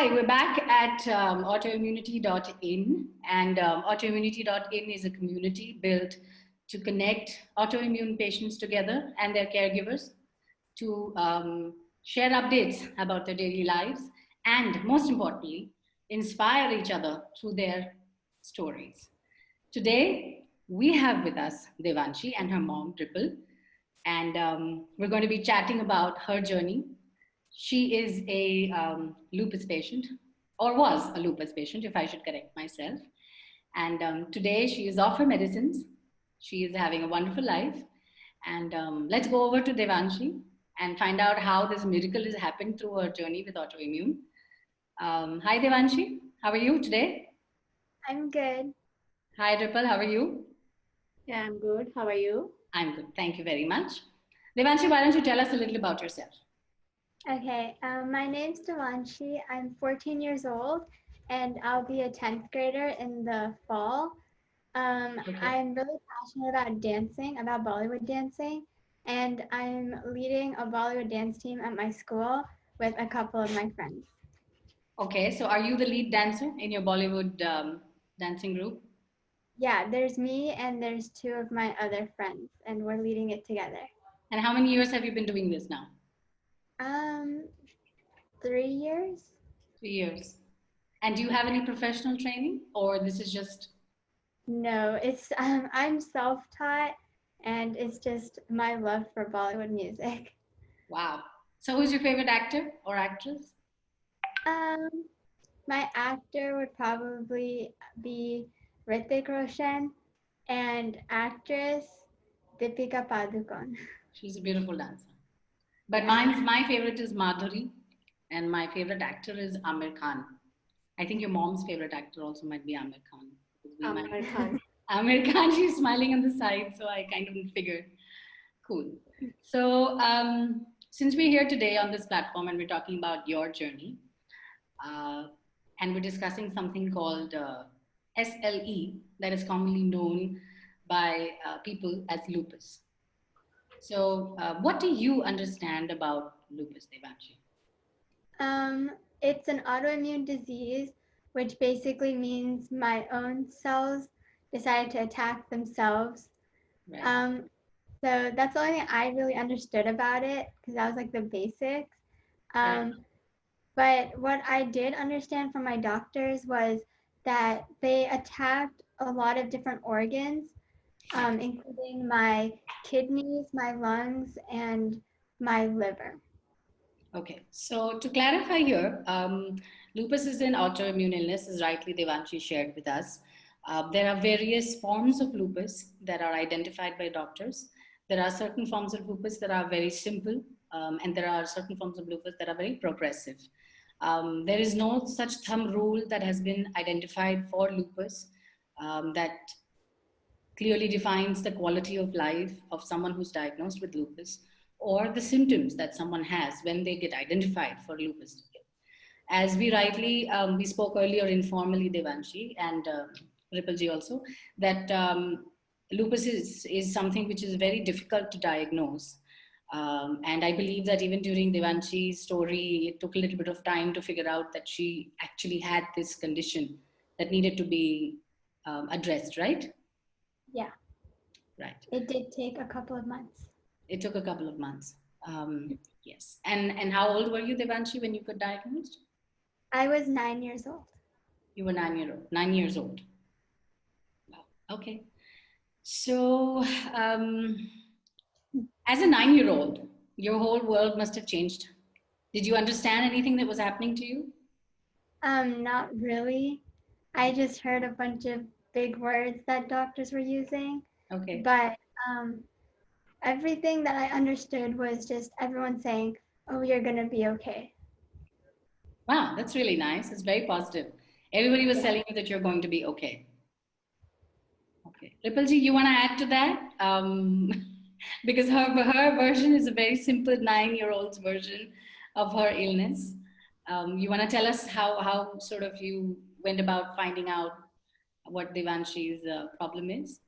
Hi, we're back at autoimmunity.in, and autoimmunity.in is a community built to connect autoimmune patients together and their caregivers to share updates about their daily lives and, most importantly, inspire each other through their stories. Today, we have with us Devanshi and her mom, Ripple, and we're going to be chatting about her journey. She is a lupus patient, or was a lupus patient, if I should correct myself. And today she is off her medicines. She is having a wonderful life. And let's go over to Devanshi and find out how this miracle has happened through her journey with autoimmune. Hi, Devanshi. How are you today? I'm good. Hi, Ripple. How are you? Yeah, I'm good. How are you? I'm good. Thank you very much. Devanshi, why don't you tell us a little about yourself? Okay, my name's Devanshi. I'm 14 years old and I'll be a 10th grader in the fall. Okay. I'm really passionate about dancing, about Bollywood dancing, and I'm leading a Bollywood dance team at my school with a couple of my friends. Okay, so are you the lead dancer in your Bollywood dancing group? Yeah, there's me and there's two of my other friends, and we're leading it together. And how many years have you been doing this now? Um, 3 years? 3 years. And do you have any professional training, or this is just? No, it's I'm self-taught and it's just my love for Bollywood music. Wow. So who's your favorite actor or actress? Um, my actor would probably be Hrithik Roshan and actress Deepika Padukone. She's a beautiful dancer. But Yeah, my favorite is Madhuri, and my favorite actor is Amir Khan. I think your mom's favorite actor also might be Amir Khan. Because we might. Amar Khan. Amir Khan, she's smiling on the side, so I kind of figured. Cool. So, since we're here today on this platform and we're talking about your journey, uh, and we're discussing something called SLE, that is commonly known by people as lupus. So, what do you understand about lupus, Devanshi? um, it's an autoimmune disease, which basically means my own cells decided to attack themselves. Right. Um, so that's the only thing I really understood about it because that was like the basics. Right. But what I did understand from my doctors was that they attacked a lot of different organs, including my kidneys, my lungs, and my liver. Okay. So, to clarify here, lupus is an autoimmune illness, as rightly Devanshi shared with us. There are various forms of lupus that are identified by doctors. There are certain forms of lupus that are very simple, and there are certain forms of lupus that are very progressive. There is no such thumb rule that has been identified for lupus that clearly defines the quality of life of someone who's diagnosed with lupus or the symptoms that someone has when they get identified for lupus. As we rightly, we spoke earlier informally, Devanshi and Ripalji also, that lupus is something which is very difficult to diagnose. And I believe that even during Devanshi's story, it took a little bit of time to figure out that she actually had this condition that needed to be addressed, right? Yeah, Right. it did take a couple of months. It took a couple of months. Yes. And how old were you, Devanshi, when you got diagnosed? I was 9 years old. You were 9 year old, 9 years old. Wow. Okay. So, as a 9 year old, your whole world must have changed. Did you understand anything that was happening to you? Not really. I just heard a bunch of big words that doctors were using, Okay. but um, everything that I understood was just everyone saying, "Oh, you're gonna be okay." Wow, that's really nice. It's very positive. Everybody was Yeah. telling you that you're going to be okay. Okay. Ripalji, you want to add to that? Because her version is a very simple 9 year old's version of her illness. You want to tell us how sort of you went about finding out what Devanshi's problem is?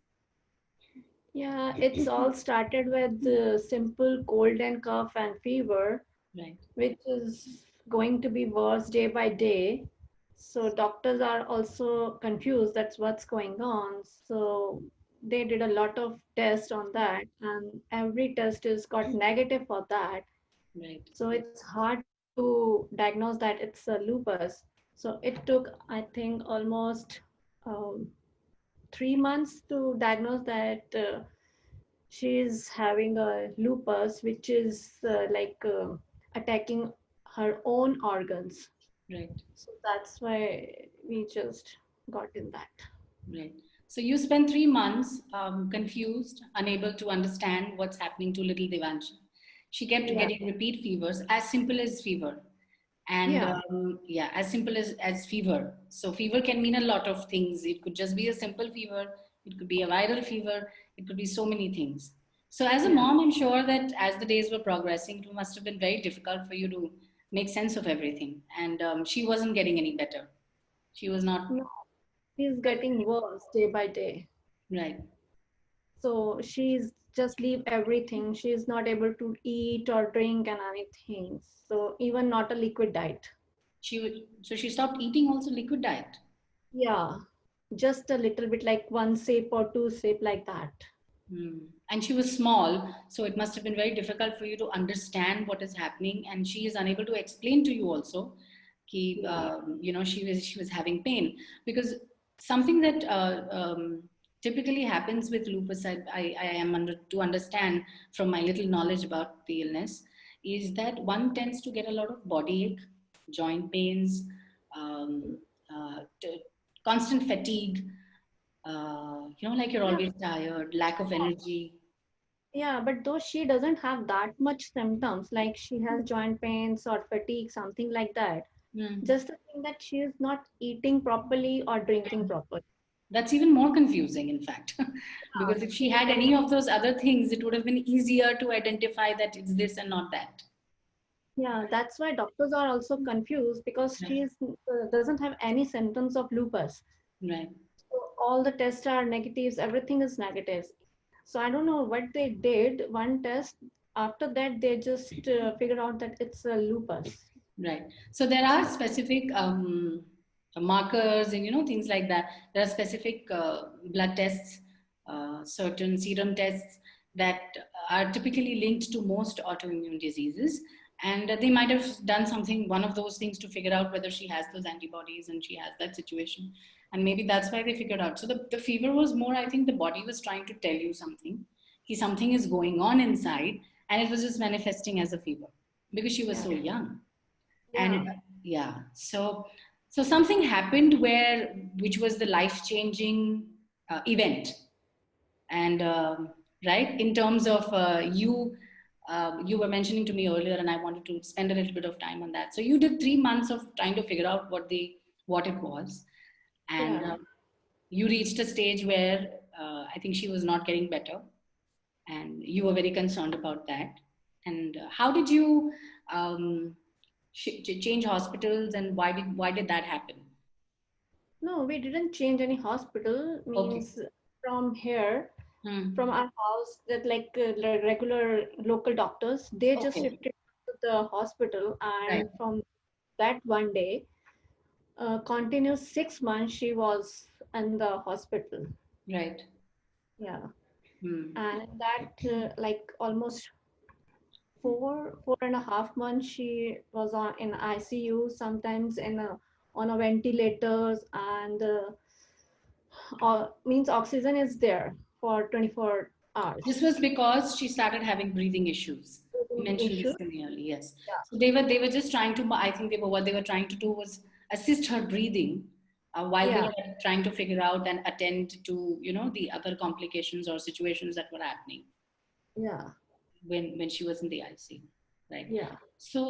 Yeah, it's all started with the simple cold and cough and fever, Right. which is going to be worse day by day. So doctors are also confused. That's what's going on. So they did a lot of tests on that, and every test is got negative for that. Right. So it's hard to diagnose that it's a lupus. So it took, I think, almost 3 months to diagnose that she's having a lupus, which is attacking her own organs. Right. So that's why we just got in that. Right. So you spent 3 months confused, unable to understand what's happening to little Devanshi. She kept Yeah, getting repeat fevers, as simple as fever. And yeah, yeah, as simple as fever. So fever can mean a lot of things. It could just be a simple fever. It could be a viral fever. It could be so many things. So as a yeah. mom, I'm sure that as the days were progressing, it must have been very difficult for you to make sense of everything. And she wasn't getting any better. She was not No, she's getting worse day by day. right. So she's just leave everything. She's not able to eat or drink and anything. So even not a liquid diet. So she stopped eating also liquid diet. Yeah, just a little bit, like one sip or two sip like that. Hmm. And she was small, so it must have been very difficult for you to understand what is happening. And she is unable to explain to you also, ki, Yeah, she was having pain because something that typically happens with lupus. I am to understand from my little knowledge about the illness is that one tends to get a lot of body ache, joint pains, um, constant fatigue, like you're yeah, always tired, lack of energy. yeah. But though she doesn't have that much symptoms, like she has joint pains or fatigue, something like that. Hmm. Just the thing that she is not eating properly or drinking properly. That's even more confusing, in fact, Yeah, because if she she's had getting. any of those other things, it would have been easier to identify that it's this and not that. Yeah, that's why doctors are also confused because Right. she doesn't have any symptoms of lupus. Right. So all the tests are negatives, everything is negatives. So I don't know what they did. One test, after that, they just figured out that it's a lupus. Right. So there are specific markers and things like that. There are specific blood tests, certain serum tests that are typically linked to most autoimmune diseases, and they might have done something, one of those things, to figure out whether she has those antibodies and she has that situation, and maybe that's why they figured out. So the fever was more, I think, the body was trying to tell you something. Something is going on inside, and it was just manifesting as a fever because she was Yeah, so young. And yeah. yeah, so something happened which was the life changing event. And right, in terms of you were mentioning to me earlier, and I wanted to spend a little bit of time on that. So you did 3 months of trying to figure out what it was. And Yeah. you reached a stage where I think she was not getting better, and you were very concerned about that. And how did you um, change hospitals, and why did that happen? No, we didn't change any hospital. Okay. Means from here, from Hmm. our house, that regular local doctors, they just Okay. shifted to the hospital, Right. and from that one day, continuous 6 months, she was in the hospital. Right. Yeah, Hmm. and that like almost 4.5 months she was on in ICU, sometimes on a ventilators, and means oxygen is there for 24 hours. This was because she started having breathing issues. You Breathing mentioned issue. this to me earlier. Yes. Yeah, So they were just trying to. I think what they were trying to do was assist her breathing, while they yeah, were trying to figure out and attend to the other complications or situations that were happening yeah, when she was in the ICU. Right. yeah. So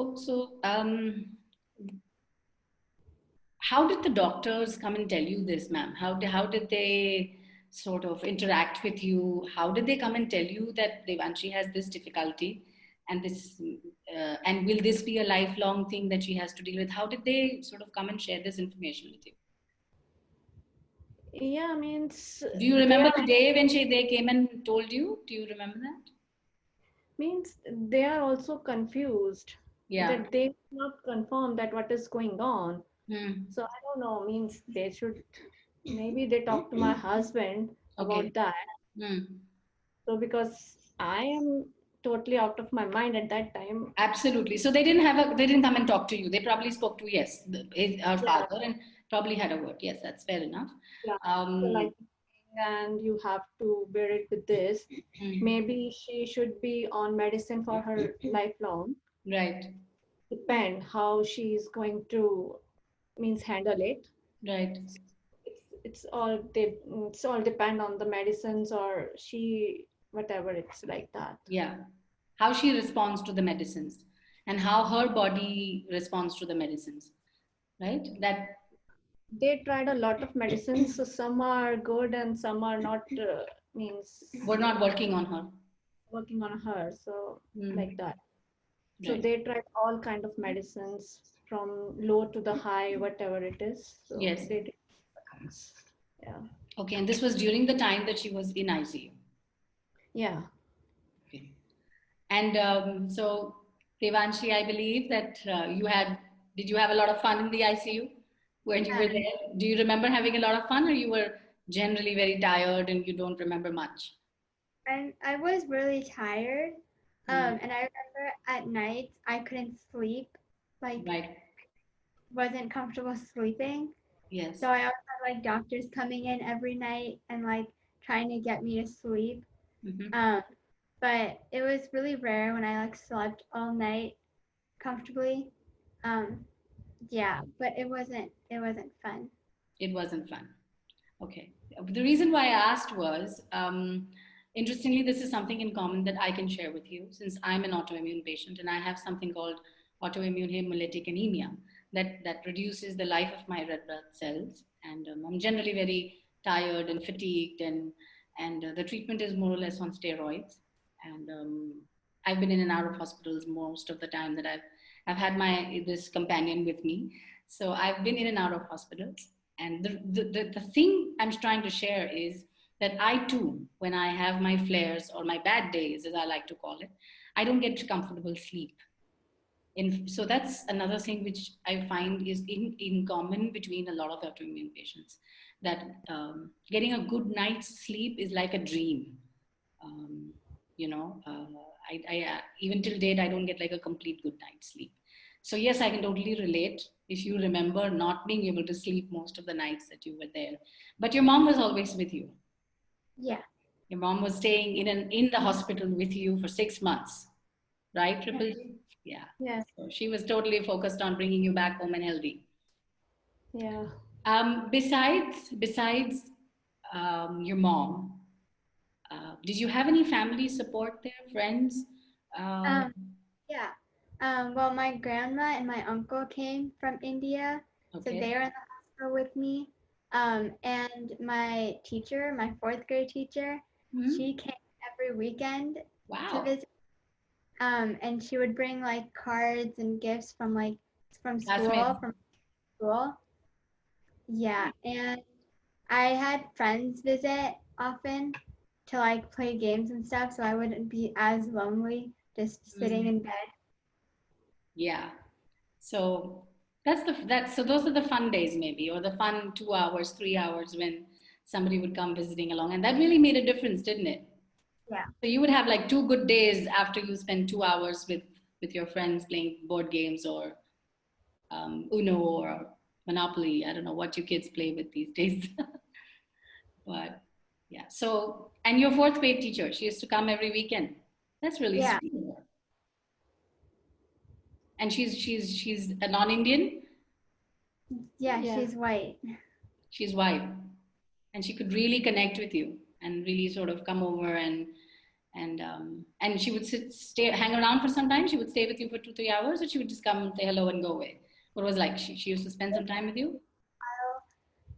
how did the doctors come and tell you this, ma'am? How did they sort of interact with you? How did they come and tell you that Devanshi has this difficulty, and and will this be a lifelong thing that she has to deal with? How did they sort of come and share this information with you? Yeah, means Do you they remember are the day when they came and told you? Do you remember that? means they are also confused. Yeah. that they not confirm that what is going on. Hmm. So I don't know, means they should, maybe they talk to my husband Okay. about that. Hmm. So because I am totally out of my mind at that time. Absolutely. So they didn't have a, they didn't come and talk to you. They probably spoke to, yes, our Yeah, father, and probably had a word. Yes, that's fair enough. yeah. So Um, like, and you have to bear it with this. hmm. Maybe she should be on medicine for her lifelong. Right, Depend how she is going to means handle it. right. It's all depend on the medicines or she whatever it's like that. Yeah. How she responds to the medicines and how her body responds to the medicines, right? That They tried a lot of medicines, so some are good and some are not means we're not working on her. working on her. So like Hmm. that. So Right. they tried all kind of medicines from low to the high, whatever it is. So Yes. they did. Yeah. Okay. And this was during the time that she was in ICU. Yeah. Okay. And so, Devanshi, I believe that did you have a lot of fun in the ICU when you were Yeah. there? Do you remember having a lot of fun, or you were generally very tired and you don't remember much? And I was really tired. Hmm. And I remember at nights I couldn't sleep, like Right. wasn't comfortable sleeping. Yes. So I always had like doctors coming in every night and like trying to get me to sleep. Hmm. Um, but it was really rare when I like slept all night comfortably. Um, yeah, but it wasn't fun. It wasn't fun. Okay. The reason why I asked was, interestingly, this is something in common that I can share with you since I'm an autoimmune patient and I have something called autoimmune hemolytic anemia that reduces the life of my red blood cells. And I'm generally very tired and fatigued, and the treatment is more or less on steroids. And I've been in and out of hospitals most of the time that I've had my this companion with me. So I've been in and out of hospitals, and the thing I'm trying to share is that I too, when I have my flares or my bad days, as I like to call it, I don't get comfortable sleep. So that's another thing which I find is in common between a lot of autoimmune patients, that getting a good night's sleep is like a dream. Um, you know, even till date, I don't get like a complete good night's sleep. So yes, I can totally relate if you remember not being able to sleep most of the nights that you were there. But your mom was always with you. Yeah. Your mom was staying in the hospital with you for 6 months, right, Yeah. Triple G? Yeah. Yes. So she was totally focused on bringing you back home and healthy. Yeah. Besides your mom, did you have any family support there, friends? Um, Um, yeah. Well, my grandma and my uncle came from India, so okay. they were in the hospital with me. And my teacher, my fourth grade teacher, Hmm. she came every weekend to Wow. visit. And she would bring like cards and gifts from like from Classmates. school, from school. Yeah, and I had friends visit often to like play games and stuff, so I wouldn't be as lonely just sitting Mhm. in bed. Yeah. So so those are the fun days maybe, or the fun 2 hours, 3 hours when somebody would come visiting along. And that really made a difference, didn't it? Yeah. So you would have like 2 good days after you spend 2 hours with your friends playing board games or Uno or Monopoly. I don't know what you kids play with these days. But yeah. So and your fourth grade teacher, she used to come every weekend. That's really Yeah. sweet. And she's a non-Indian. Yeah, Yeah. she's white. She's white, and she could really connect with you and really sort of come over and she would hang around for some time. She would stay with you for 2 3 hours, or she would just come and say hello and go away. What was like? She used to spend some time with you.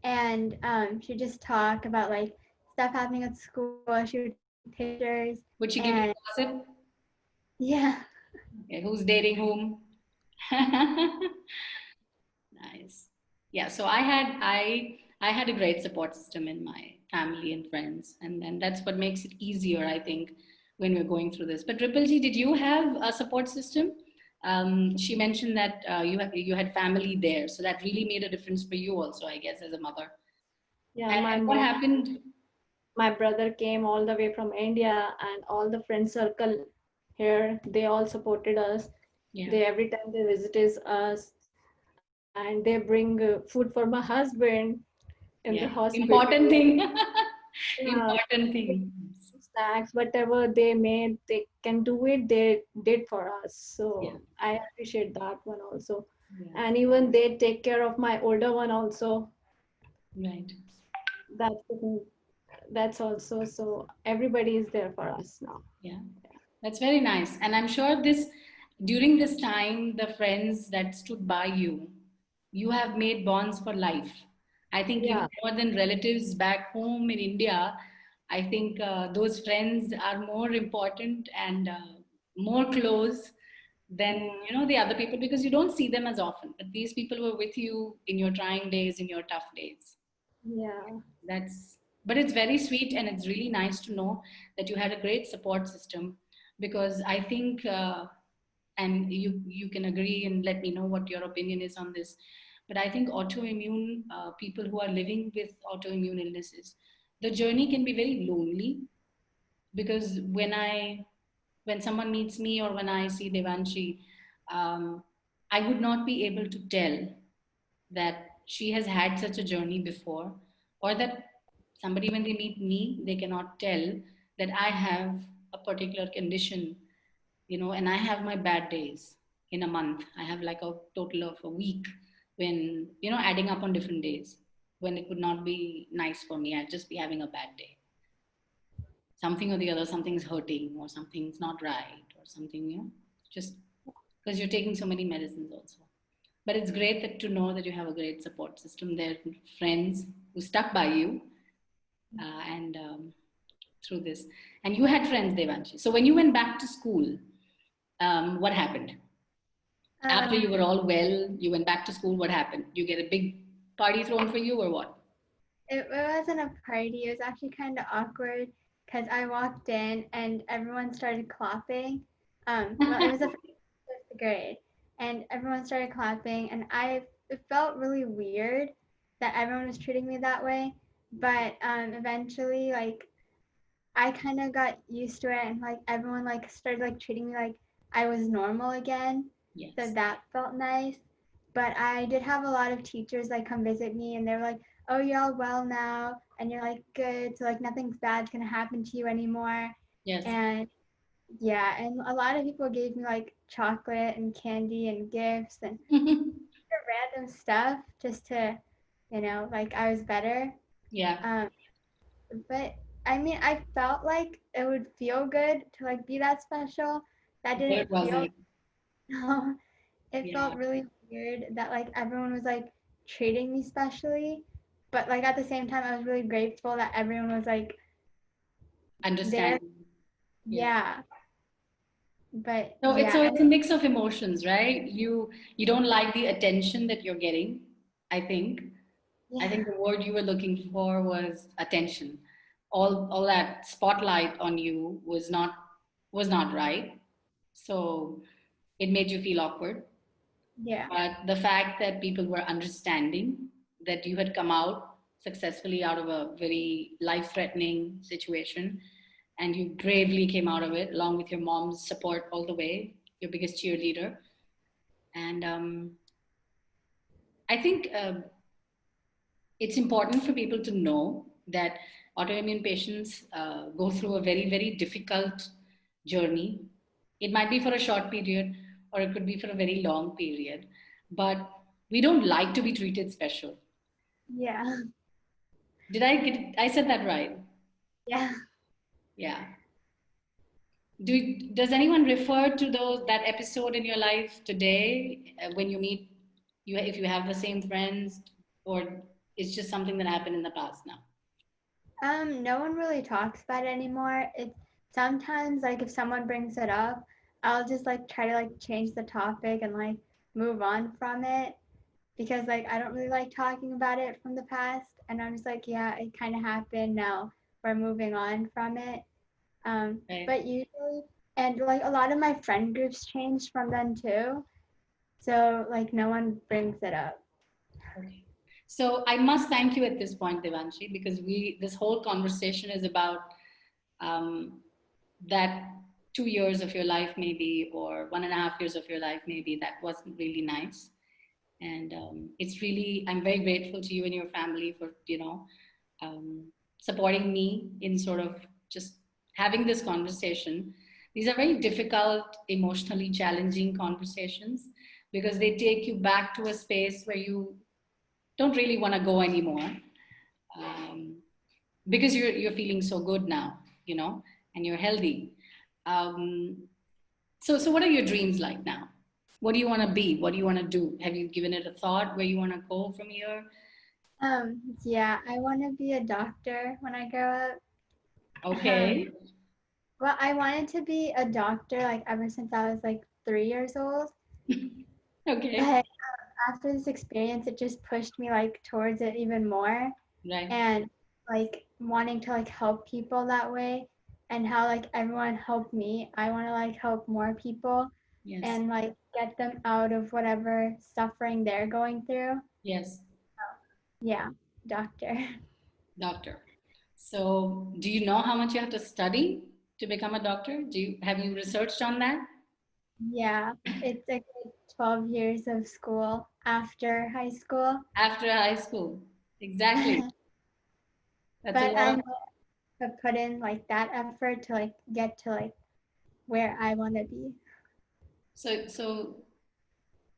And she just talk about like stuff happening at school. She would take pictures Would she give you and gossip? yeah. Okay, who's dating whom? Nice. Yeah, so I had a great support system in my family and friends, and that's what makes it easier, I think, when we're going through this. But Triple G, did you have a support system She mentioned that you had family there, so that really made a difference for you also, I guess, as a mother. Yeah, And my what mom, happened? my brother came all the way from India, and all the friend circle here, they all supported us. Yeah, They every time they visited us, and they bring food for my husband in the yeah, hospital. important thing. Yeah, Important thing. snacks, whatever they made, they can do it. They did for us, Yeah, so I appreciate that one also. yeah, And even they take care of my older one also. right. That's the thing. That's also so everybody is there for us now. Yeah, that's very nice. And I'm sure this, during this time, the friends that stood by you, you have made bonds for life. I think even Yeah, more than relatives back home in India, I think those friends are more important and more close than the other people, because you don't see them as often. But these people were with you in your trying days, in your tough days. yeah, That's, but it's very sweet, and it's really nice to know that you had a great support system, because I think and you can agree and let me know what your opinion is on this, but I think autoimmune people who are living with autoimmune illnesses, the journey can be very lonely, because when someone meets me or when I see Devanshi, I would not be able to tell that she has had such a journey before, or that somebody, when they meet me, they cannot tell that I have a particular condition, and I have my bad days in a month. I have like a total of a week when, adding up on different days when it would not be nice for me. I'd just be having a bad day. Something or the other, something's hurting or something's not right or something, just because you're taking so many medicines also. But it's great to know that you have a great support system there, friends who stuck by you, and through this. And you had friends, Devanshi. So when you went back to school, what happened? After you Um, were all well, you went back to school. What happened? You get a big party thrown for you, or what? it wasn't a party. It was actually kind of awkward because I walked in and everyone started clapping. Well, it was a fifth grade, and everyone started clapping, and it felt really weird that everyone was treating me that way. But eventually, like I kind of got used to it, and like everyone like started like treating me like I was normal again. So Yes. that felt nice. But I did have a lot of teachers like come visit me, and they're like, "Oh, you're all well now, and you're like good, so like nothing's bad's gonna happen to you anymore." Yes. And yeah, and a lot of people gave me like chocolate and candy and gifts and random stuff just to, like I was better. Yeah. Um, but I mean, I felt like it would feel good to like be that special. That But didn't it feel. wasn't. It felt Yeah. really weird that like everyone was like treating me specially, but like at the same time, I was really grateful that everyone was like there. Understand. Yeah. Yeah, but So it's so yeah, it's a mix of emotions, right? You don't like the attention that you're getting, I think. I yeah, think the word you were looking for was attention. All that spotlight on you was not right. So it made you feel awkward. yeah, But the fact that people were understanding that you had come out successfully out of a very life-threatening situation, and you bravely came out of it along with your mom's support all the way, your biggest cheerleader. And I think it's important for people to know that autoimmune patients go through a very, very difficult journey. It might be for a short period or it could be for a very long period, but we don't like to be treated special. yeah, Did I get it? I said that right? yeah. Yeah. Does anyone refer to that episode in your life today when you meet you, if you have the same friends, or it's just something that happened in the past now? No one really talks about it anymore. It's sometimes like if someone brings it up, I'll just like try to like change the topic and like move on from it because like I don't really like talking about it from the past, and I'm just like, yeah, it kind of happened. Now we're moving on from it. Right. But usually And like a lot of my friend groups changed from then too. So like no one brings it up. Okay. So I must thank you at this point, Devanshi, because this whole conversation is about um, that 2 years of your life, maybe, or 1.5 years of your life, maybe, that wasn't really nice. And it's really, I'm very grateful to you and your family for, um, supporting me in sort of just having this conversation. These are very difficult, emotionally challenging conversations because they take you back to a space where you don't really want to go anymore, um, because you're feeling so good now, and you're healthy. Um, so what are your dreams like now? What do you want to be? What do you want to do? Have you given it a thought where you want to go from here? Yeah, I want to be a doctor when I grow up. Okay. Well, I wanted to be a doctor like ever since I was like 3 years old. Okay. But after this experience, it just pushed me like towards it even more, Right. and like wanting to like help people that way, and how like everyone helped me. I want to like help more people Yes. and like get them out of whatever suffering they're going through. Yes. Yeah, doctor. Doctor. So do you know how much you have to study to become a doctor? Have you researched on that? Yeah, it's like 12 years of school after high school. After high school. Exactly. That's a But lot of. I'm to put in like that effort to like get to like where I want to be. So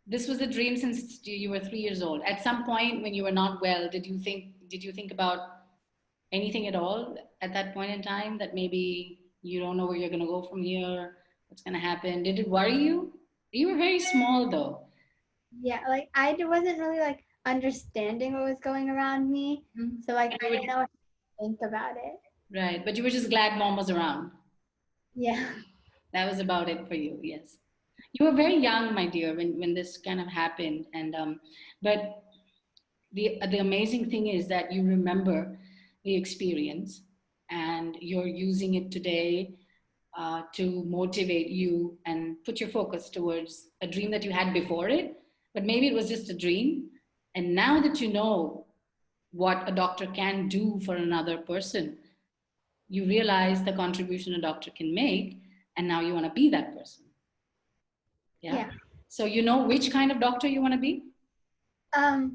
this was a dream since you were 3 years old. At some point when you were not well, did you think about anything at all at that point in time, that maybe you don't know where you're going to go from here, what's going to happen? Did it worry you? You were very small though. Yeah, like wasn't really like understanding what was going around me, Mhm. so like And I didn't know what to think about it. right, but you were just glad mom was around. Yeah, That was about it for you. Yes, you were very young, my dear, when this kind of happened. And but the amazing thing is that you remember the experience and you're using it today to motivate you and put your focus towards a dream that you had before it, but maybe it was just a dream. And now that you know what a doctor can do for another person, you realize the contribution a doctor can make, and now you want to be that person. Yeah. yeah. So you know which kind of doctor you want to be?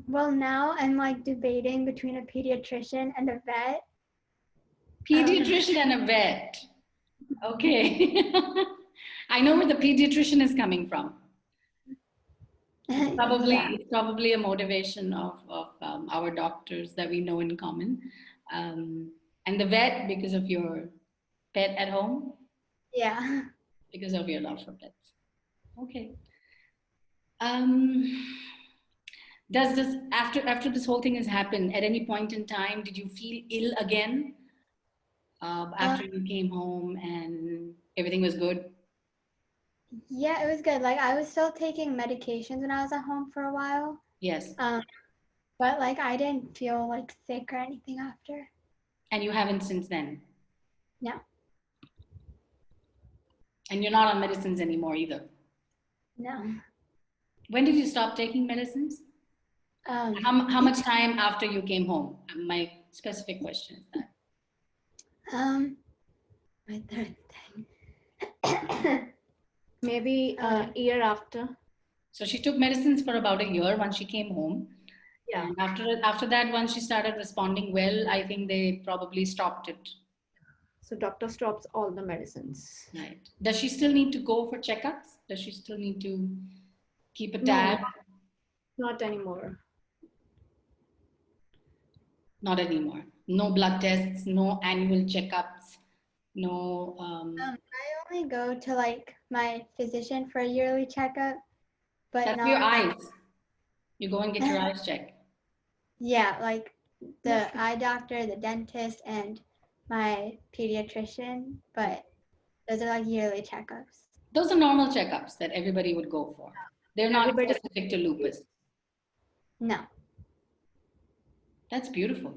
Well, now I'm like debating between a pediatrician and a vet. Um, Pediatrician and a vet. Okay. I know where the pediatrician is coming from. It's probably yeah, it's probably a motivation of our doctors that we know in common, and the vet because of your pet at home, yeah. because of your love for pets. Okay. Um, does this after this whole thing has happened, at any point in time, did you feel ill again Um, after you came home and everything was good? yeah, it was good. Like I was still taking medications when I was at home for a while. Yes. Um, but like I didn't feel like sick or anything after. And you haven't since then. No, And you're not on medicines anymore either. no. When did you stop taking medicines? How much time after you came home? My specific question is that. Um, my third thing. Maybe Uh, a year after. So she took medicines for about a year once she came home. Yeah. And after that, once she started responding well, I think they probably stopped it. So doctor stops all the medicines. Right. Does she still need to go for checkups? Does she still need to keep a No, tab? not anymore. Not anymore. No blood tests, no annual checkups, no. I only go to like my physician for a yearly checkup, but That's for your not like eyes. You go and get your eyes checked. yeah, like the eye doctor, the dentist, and my pediatrician. But those are like yearly checkups. Those are normal checkups that everybody would go for. They're not Everybody. specific to lupus. No, That's beautiful.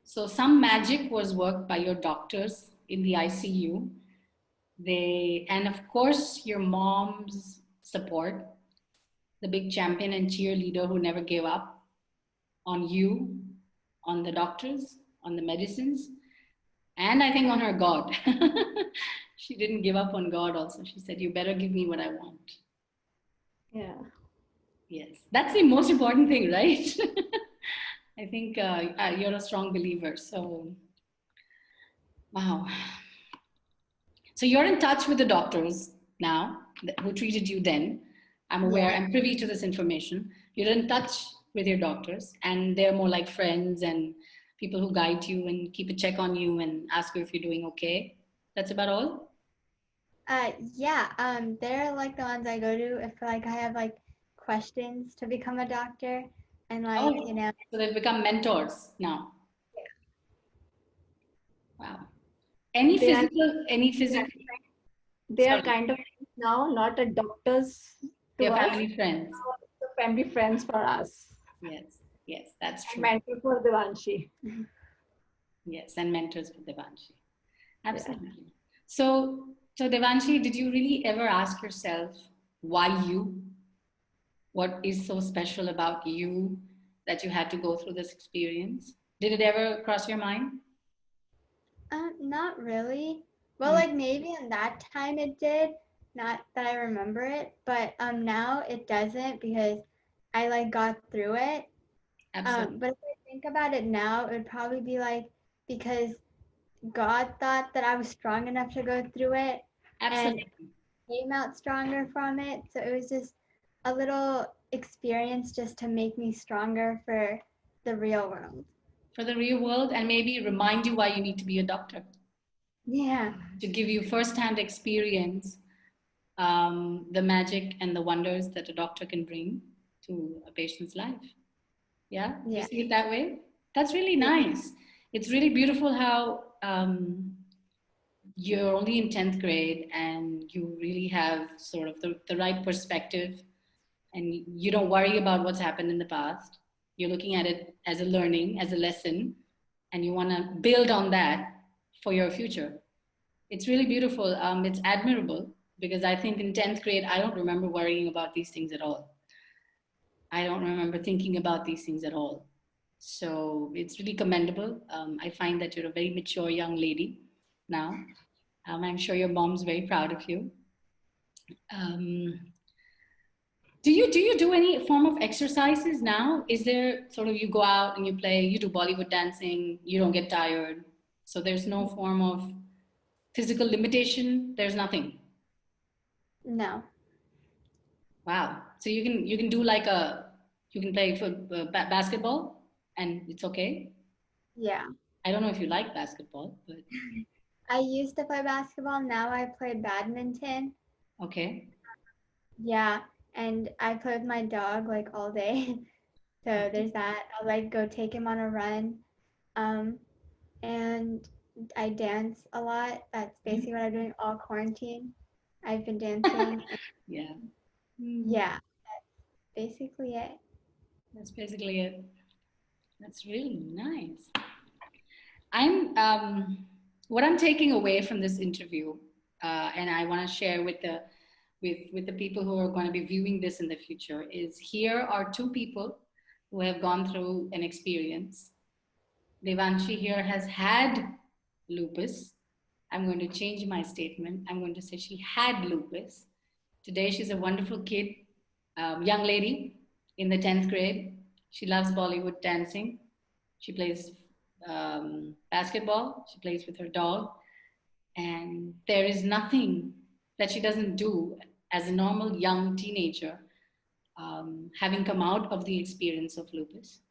So some magic was worked by your doctors in the ICU And of course, your mom's support, the big champion and cheerleader who never gave up on you, on the doctors, on the medicines, and I think on her God. She didn't give up on God also. She said, "You better give me what I want." Yeah. Yes, that's the most important thing, right? I think you're a strong believer. So, wow. So you're in touch with the doctors now who treated you then. I'm aware, Yeah. I'm privy to this information. You're in touch with your doctors, and they're more like friends and people who guide you and keep a check on you and ask you if you're doing okay. That's about all? Yeah, they're like the ones I go to if like I have like questions to become a doctor and like, Oh, so they've become mentors now. Wow. They are Any physical, they are sorry, kind of now not a doctors to they're us, family friends. the family friends for us. Yes, yes, that's And true. mentor for Devanshi. Yes, and mentors for Devanshi. Yeah. Absolutely. So, so Devanshi, did you really ever ask yourself why you? What is so special about you that you had to go through this experience? Did it ever cross your mind? Not really. Well, Mm, like maybe in that time it did, not that I remember it, but now it doesn't because I like got through it. absolutely. But if I think about it now, it would probably be like because God thought that I was strong enough to go through it and Absolutely. came out stronger from it. So it was just a little experience just to make me stronger for the real world. For the real world, and maybe remind you why you need to be a doctor, Yeah. to give you firsthand experience, the magic and the wonders that a doctor can bring to a patient's life. Yeah, you Yeah. see it that way? That's really Yeah. nice. It's really beautiful how you're only in 10th grade and you really have sort of the right perspective and you don't worry about what's happened in the past. You're looking at it as a learning, as a lesson, and you want to build on that for your future. It's really beautiful. It's admirable because I think in 10th grade, I don't remember worrying about these things at all. I don't remember thinking about these things at all. So it's really commendable. I find that you're a very mature young lady now. I'm sure your mom's very proud of you. Um, do you do any form of exercises now? Is there sort of you go out and you play, you do Bollywood dancing, you don't get tired. So there's no form of physical limitation. There's nothing. No. Wow. So you can do like a you can play for basketball and it's okay. Yeah. I don't know if you like basketball, but I used to play basketball. Now I play badminton. okay. Yeah. And I play with my dog like all day. So Okay. there's that. I'll like go take him on a run. Um, and I dance a lot. That's Mhm. basically what I'm doing all quarantine. I've been dancing. And Yeah. Mm, yeah, basically it. that's basically it. That's really nice. I'm what I'm taking away from this interview, and I want to share with the people who are going to be viewing this in the future is here are two people who have gone through an experience. Devanshi here has had lupus. I'm going to change my statement. I'm going to say she had lupus. Today she's a wonderful kid, young lady in the 10th grade. She loves Bollywood dancing. She plays basketball. She plays with her dog. And there is nothing that she doesn't do as a normal young teenager, having come out of the experience of lupus.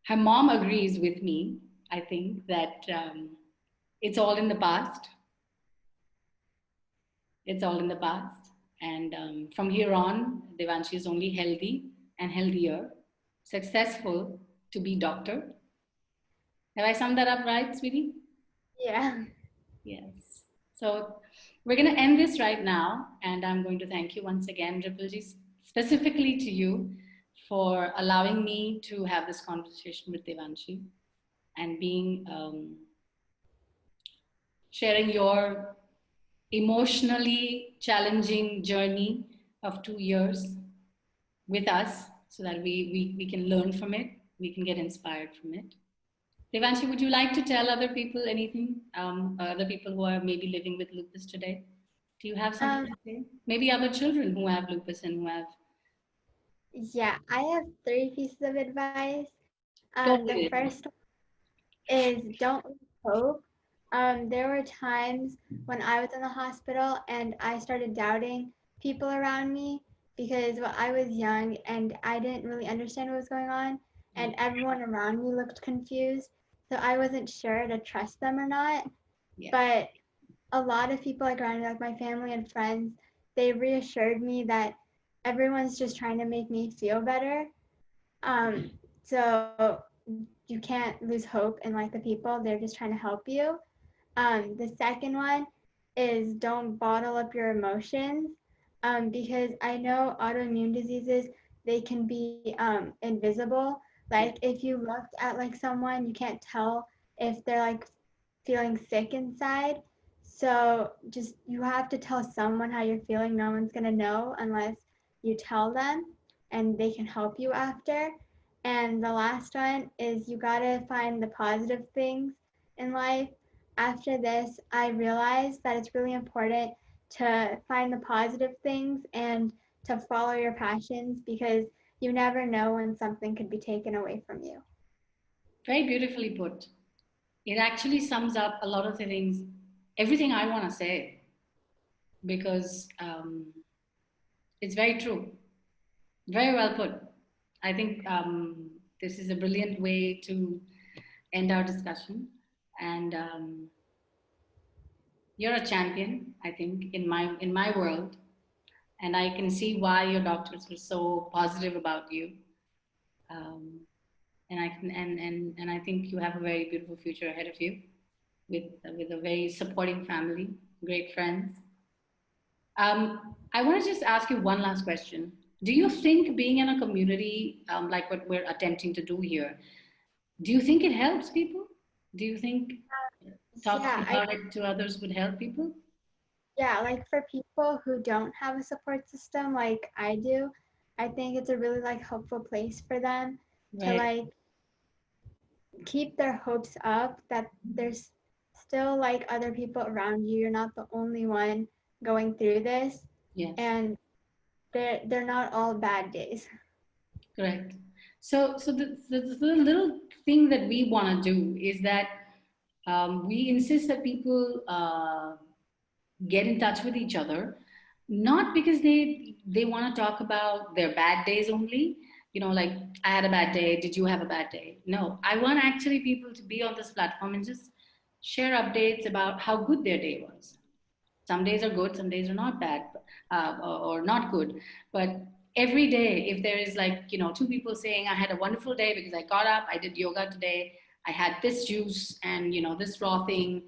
Her mom agrees with me, I think, that it's all in the past. It's all in the past. And from here on, Devanshi is only healthy and healthier, successful to be doctor. Have I summed that up right, sweetie? Yeah. Yes. So we're going to end this right now. And I'm going to thank you once again, Ripalji, specifically to you for allowing me to have this conversation with Devanshi and being sharing your emotionally challenging journey of 2 years with us so that we can learn from it, we can get inspired from it. Devanshi, would you like to tell other people anything? Other people who are maybe living with lupus today? Do you have something Um, to say? Maybe other children who have lupus and who have. yeah, I have three pieces of advice. The Totally. first is don't lose hope. There were times when I was in the hospital and I started doubting people around me because well, I was young and I didn't really understand what was going on, and everyone around me looked confused. So I wasn't sure to trust them or not. Yeah. But a lot of people like around me, like my family and friends, they reassured me that everyone's just trying to make me feel better. So you can't lose hope in like the people. They're just trying to help you. The second one is don't bottle up your emotions, because I know autoimmune diseases, they can be invisible. Like Yeah. if you looked at like someone, you can't tell if they're like feeling sick inside. So just you have to tell someone how you're feeling. No one's gonna know unless you tell them, and they can help you after. And the last one is you gotta find the positive things in life. After this, I realized that it's really important to find the positive things and to follow your passions because you never know when something could be taken away from you. Very beautifully put. It actually sums up a lot of the things, everything I want to say, because it's very true. Very well put. I think this is a brilliant way to end our discussion. And you're a champion, I think, in my world. And I can see why your doctors were so positive about you. Um, and I can and I think you have a very beautiful future ahead of you with a very supporting family, great friends. I want to just ask you one last question. Do you think being in a community like what we're attempting to do here, do you think it helps people? Do you think Yeah, talking about it to others would help people? yeah, like for people who don't have a support system like I do, I think it's a really like helpful place for them to Right. like keep their hopes up that there's still like other people around you. You're not the only one going through this, Yes. and they're not all bad days. Correct. So the little thing that we want to do is that we insist that people get in touch with each other, not because they want to talk about their bad days only. You know, like I had a bad day. Did you have a bad day? No, I want actually people to be on this platform and just share updates about how good their day was. Some days are good, some days are not bad, or not good. But every day, if there is like, two people saying, I had a wonderful day because I got up, I did yoga today, I had this juice and, this raw thing,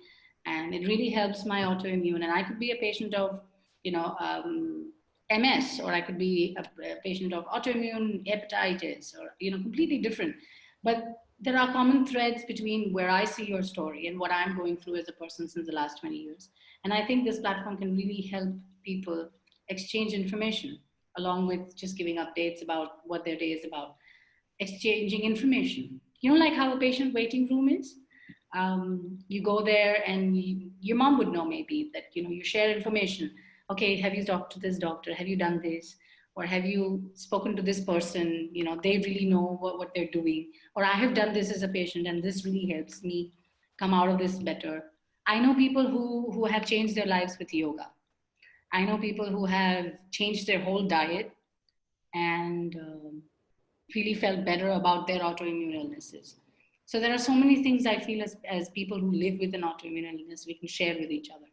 and it really helps my autoimmune. And I could be a patient of, MS, or I could be a patient of autoimmune hepatitis, or, completely different. But there are common threads between where I see your story and what I'm going through as a person since the last 20 years. And I think this platform can really help people exchange information along with just giving updates about what their day is about, exchanging information. Like how a patient waiting room is. You go there and your mom would know maybe that, you share information. Okay, have you talked to this doctor? Have you done this? Or have you spoken to this person? They really know what they're doing. Or I have done this as a patient and this really helps me come out of this better. I know people who have changed their lives with yoga. I know people who have changed their whole diet and really felt better about their autoimmune illnesses. So there are so many things I feel as people who live with an autoimmune illness, we can share with each other.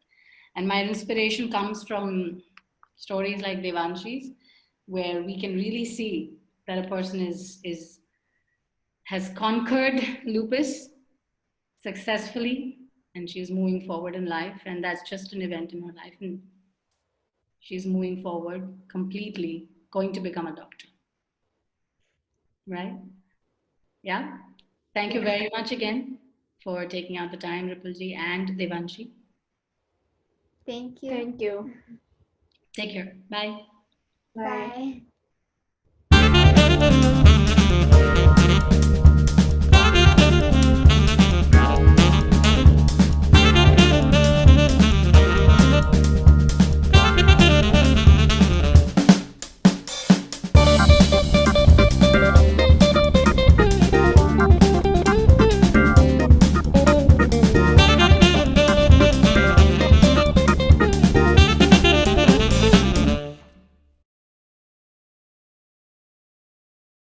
And my inspiration comes from stories like Devanshi's, where we can really see that a person is has conquered lupus successfully, and she's moving forward in life, and that's just an event in her life, and she's moving forward completely, going to become a doctor, right? Yeah. Thank you Yes. very much again for taking out the time, Ripalji and Devanshi. Thank you. Thank you. Take care. Bye. Bye. Bye.